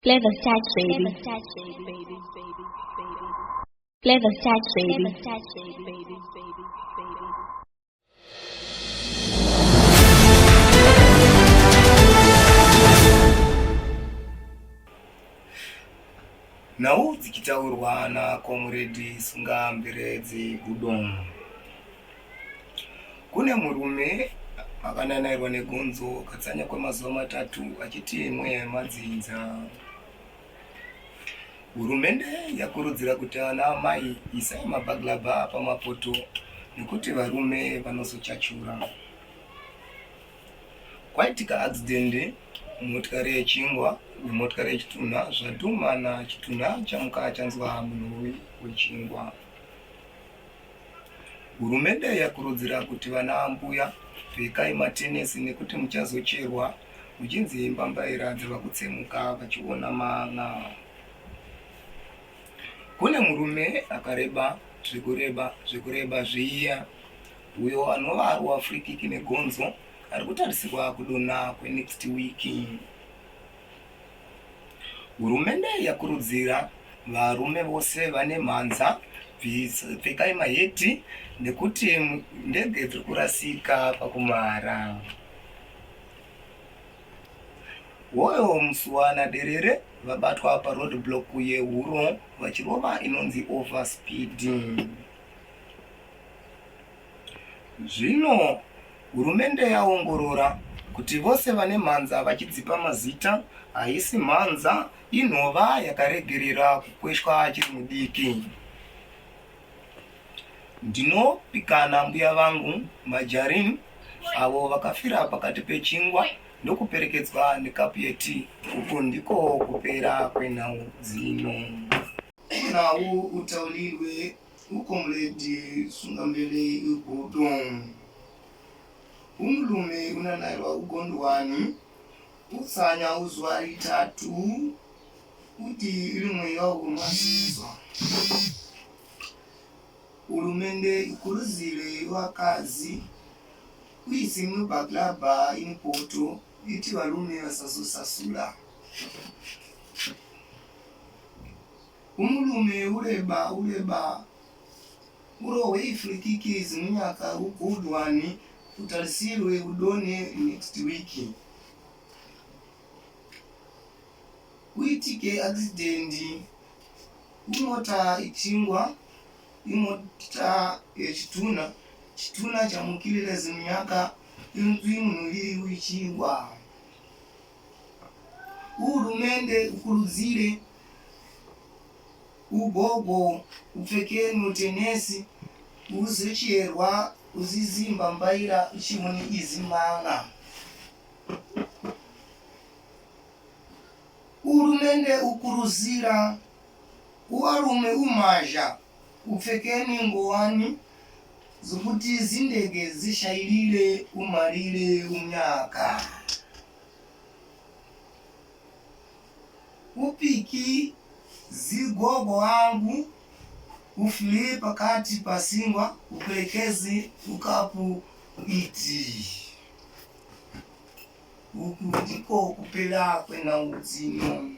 Clever touch, baby. Clever touch, baby. Now zikitaurwa na Comrade Sungambiredzi Gudon. Kune murume akananairwa negonzo katsanya kwemazuva 3 achiti imwe madzinza. Hurumende yakurudzira kuti ana amai isai mabaglaba pamapoto nekuti varume vanozochachura. Kwaitika accident motikari yechingwa nemotikari yechitunha zvadhumana chitunha chamuka chanzwa munhuwi wechingwa. Hurumende yakurudzira kuti vana ambuya pfekai matenesi nekuti muchazocherwa muchinzi mbambaira dzava kutsemuka vachiona mana. Kune murume akareba zvekureba zviya uyo anova ari wafrikiki negonzo ari kutarisirwa kudonha kwenext week. Hurumende yakurudzira varume vose vane mhanza pfekai maheti nekuti ndege dziri kurasika pakumara. Woyo musuwana derere vabatwa paroadblock yehuro vachirova inonzi overspeed. Zvino hurumende yaongorora kuti vose vane mhanza vachidzipa mazita haisi mhanza, inhova yakaregerera kukweshwa achiri mudiki. Ndinopikana mbuya vangu majarini avo vakafira pakati pechingwa ndokuperekedzwa nekapuyeti, uku ndiko kupera kwenhau dzino. Nawo utaulirwe uComrade Sungambiredzi Gudon. Umulume unanairwa ugondwani utsanya uzuva 3 kuti rimwe yaugomwasizwa. Hurumende ikurudzire vakazi kuisi mubaglaba imupoto iti varume vasazosasura. Umulume ureba urohwe ifrikiki zimunyaka ugondwani utarisirwe udone next week. Kuitike accident imota ichingwa imota yechitunha chamukirira zimunyaka inzwi munhuwi wechingwa. Hurumende ukurudzire ugogo upfeke mutenesi uzocherwa uzizimba mbaira uchimuni izimanga. Hurumende ukurudzira uvarume umazha upfekeni ngowani zokuti zindege zishairire umarire umnyaka. Upiki zigogo wangu ufile pakati pasingwa upelekezi ukapu iti. Uku ndiko kupera kwenhau dzino.